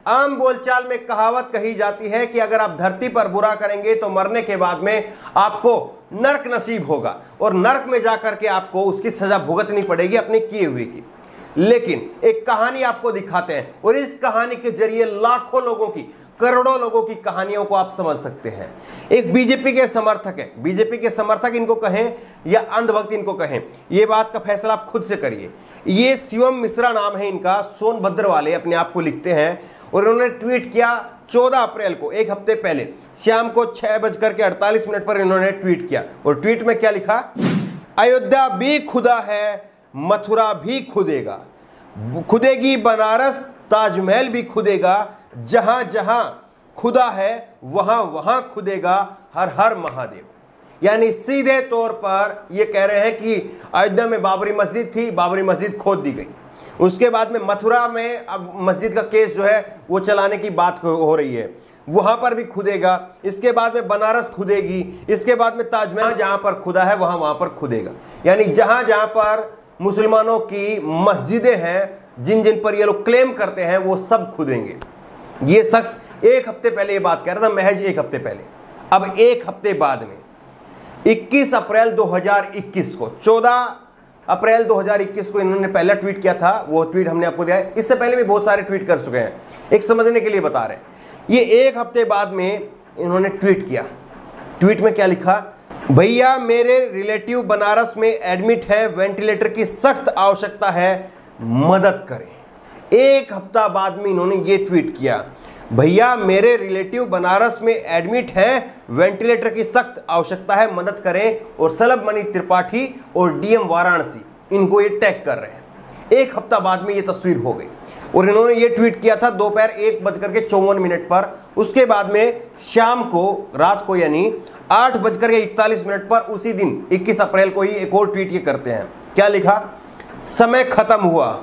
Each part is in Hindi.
आम बोलचाल में कहावत कही जाती है कि अगर आप धरती पर बुरा करेंगे तो मरने के बाद में आपको नरक नसीब होगा और नरक में जाकर के आपको उसकी सजा भुगतनी पड़ेगी अपने किए हुए की। लेकिन एक कहानी आपको दिखाते हैं और इस कहानी के जरिए लाखों लोगों की, करोड़ों लोगों की कहानियों को आप समझ सकते हैं। एक बीजेपी के समर्थक है, बीजेपी के समर्थक इनको कहें या अंधभक्त इनको कहें, ये बात का फैसला आप खुद से करिए। ये शिवम मिश्रा नाम है इनका, सोनभद्र वाले अपने आप को लिखते हैं और इन्होंने ट्वीट किया 14 अप्रैल को, एक हफ्ते पहले शाम को 6:48 पर इन्होंने ट्वीट किया और ट्वीट में क्या लिखा? अयोध्या भी खुदा है, मथुरा भी खुदेगा, खुदेगी बनारस, ताजमहल भी खुदेगा, जहां जहां खुदा है वहां वहां खुदेगा, हर हर महादेव। यानी सीधे तौर पर यह कह रहे हैं कि अयोध्या में बाबरी मस्जिद थी, बाबरी मस्जिद खोद दी गई। उसके बाद में मथुरा में अब मस्जिद का केस जो है वो चलाने की बात हो रही है, वहां पर भी खुदेगा। इसके बाद में बनारस खुदेगी, इसके बाद में ताजमहल जहां पर खुदा है वहां वहां पर खुदेगा। यानी जहां जहां पर मुसलमानों की मस्जिदें हैं, जिन जिन पर ये लोग क्लेम करते हैं, वो सब खुदेंगे। ये शख्स एक हफ्ते पहले ये बात कह रहा था, महज एक हफ्ते पहले। अब एक हफ्ते बाद में 21 अप्रैल 2021 को, 14 अप्रैल 2021 को इन्होंने पहला ट्वीट किया था, वो ट्वीट हमने आपको दिया है। इससे पहले भी बहुत सारे ट्वीट कर चुके हैं, एक समझने के लिए बता रहे हैं। ये एक हफ्ते बाद में इन्होंने ट्वीट किया। ट्वीट में क्या लिखा? भैया मेरे रिलेटिव बनारस में एडमिट है, वेंटिलेटर की सख्त आवश्यकता है, मदद करें। एक हफ्ता बाद में इन्होंने ये ट्वीट किया, भैया मेरे रिलेटिव बनारस में एडमिट है, वेंटिलेटर की सख्त आवश्यकता है, मदद करें। और सलभ मणि त्रिपाठी और डीएम वाराणसी इनको ये टैग कर रहे हैं। एक हफ्ता बाद में ये तस्वीर हो गई और इन्होंने ये ट्वीट किया था दोपहर 1:54 पर। उसके बाद में शाम को, रात को यानी 8:41 पर, उसी दिन 21 अप्रैल को ही एक और ट्वीट ये करते हैं। क्या लिखा? समय खत्म हुआ,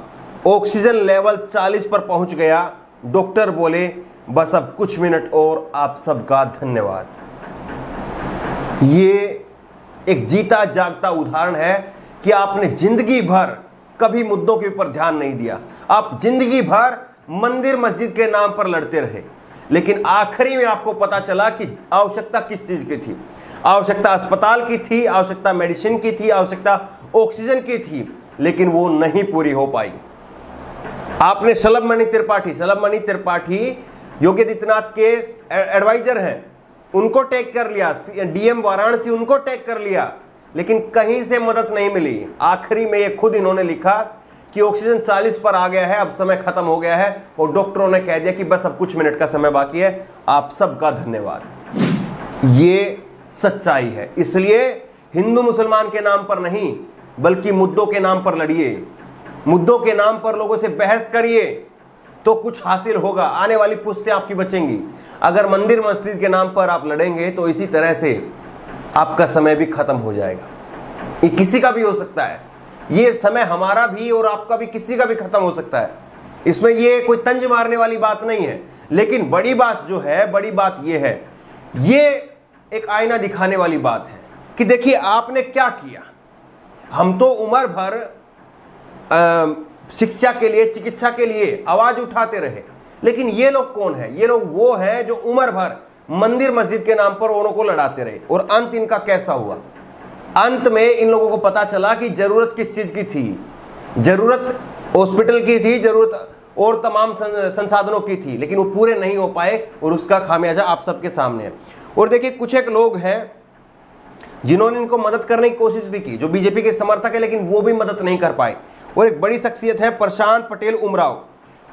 ऑक्सीजन लेवल 40 पर पहुंच गया, डॉक्टर बोले बस अब कुछ मिनट और, आप सबका धन्यवाद। ये एक जीता जागता उदाहरण है कि आपने जिंदगी भर कभी मुद्दों के ऊपर ध्यान नहीं दिया। आप जिंदगी भर मंदिर मस्जिद के नाम पर लड़ते रहे, लेकिन आखिरी में आपको पता चला कि आवश्यकता किस चीज की थी। आवश्यकता अस्पताल की थी, आवश्यकता मेडिसिन की थी, आवश्यकता ऑक्सीजन की थी, लेकिन वो नहीं पूरी हो पाई। आपने सलभ मणि त्रिपाठी योगी आदित्यनाथ के एडवाइजर हैं, उनको टैग कर लिया, डीएम वाराणसी उनको टैग कर लिया, लेकिन कहीं से मदद नहीं मिली। आखिरी में ये खुद इन्होंने लिखा कि ऑक्सीजन 40 पर आ गया है, अब समय खत्म हो गया है और डॉक्टरों ने कह दिया कि बस अब कुछ मिनट का समय बाकी है, आप सबका धन्यवाद। ये सच्चाई है। इसलिए हिंदू मुसलमान के नाम पर नहीं, बल्कि मुद्दों के नाम पर लड़िए, मुद्दों के नाम पर लोगों से बहस करिए तो कुछ हासिल होगा, आने वाली पुश्तें आपकी बचेंगी। अगर मंदिर मस्जिद के नाम पर आप लड़ेंगे तो इसी तरह से आपका समय भी खत्म हो जाएगा। ये किसी का भी हो सकता है, ये समय हमारा भी और आपका भी, किसी का भी खत्म हो सकता है। इसमें ये कोई तंज मारने वाली बात नहीं है। लेकिन बड़ी बात जो है, बड़ी बात ये है, ये एक आईना दिखाने वाली बात है कि देखिए आपने क्या किया। हम तो उम्र भर शिक्षा के लिए, चिकित्सा के लिए आवाज उठाते रहे, लेकिन ये लोग कौन है? ये लोग वो हैं जो उम्र भर मंदिर मस्जिद के नाम पर औरों को लड़ाते रहे। और अंत इनका कैसा हुआ? अंत में इन लोगों को पता चला कि जरूरत किस चीज की थी। जरूरत हॉस्पिटल की थी, जरूरत और तमाम संसाधनों की थी, लेकिन वो पूरे नहीं हो पाए और उसका खामियाजा आप सबके सामने है। और देखिए कुछ एक लोग हैं जिन्होंने इनको मदद करने की कोशिश भी की, जो बीजेपी के समर्थक है, लेकिन वो भी मदद नहीं कर पाए। और एक बड़ी शख्सियत है प्रशांत पटेल उमराव,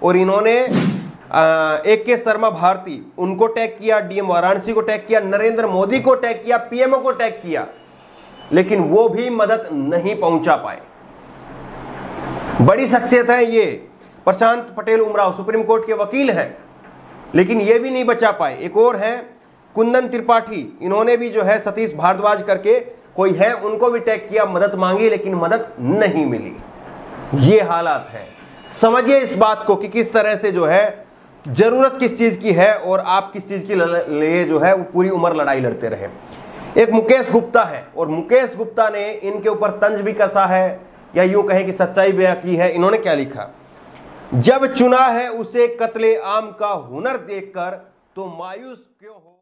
और इन्होंने AK शर्मा भारती उनको टैग किया, डीएम वाराणसी को टैग किया, नरेंद्र मोदी को टैग किया, पीएमओ को टैग किया, लेकिन वो भी मदद नहीं पहुंचा पाए। बड़ी शख्सियत है ये प्रशांत पटेल उमराव, सुप्रीम कोर्ट के वकील हैं, लेकिन ये भी नहीं बचा पाए। एक और है कुंदन त्रिपाठी, इन्होंने भी जो है सतीश भारद्वाज करके कोई है, उनको भी टैग किया, मदद मांगी, लेकिन मदद नहीं मिली। ये हालात है। समझिए इस बात को कि किस तरह से जो है जरूरत किस चीज की है और आप किस चीज के लिए जो है वो पूरी उम्र लड़ाई लड़ते रहे। एक मुकेश गुप्ता है, और मुकेश गुप्ता ने इनके ऊपर तंज भी कसा है, या यूं कहें कि सच्चाई बयां की है। इन्होंने क्या लिखा? जब चुना है उसे कत्ले आम का हुनर देखकर तो मायूस क्यों हो।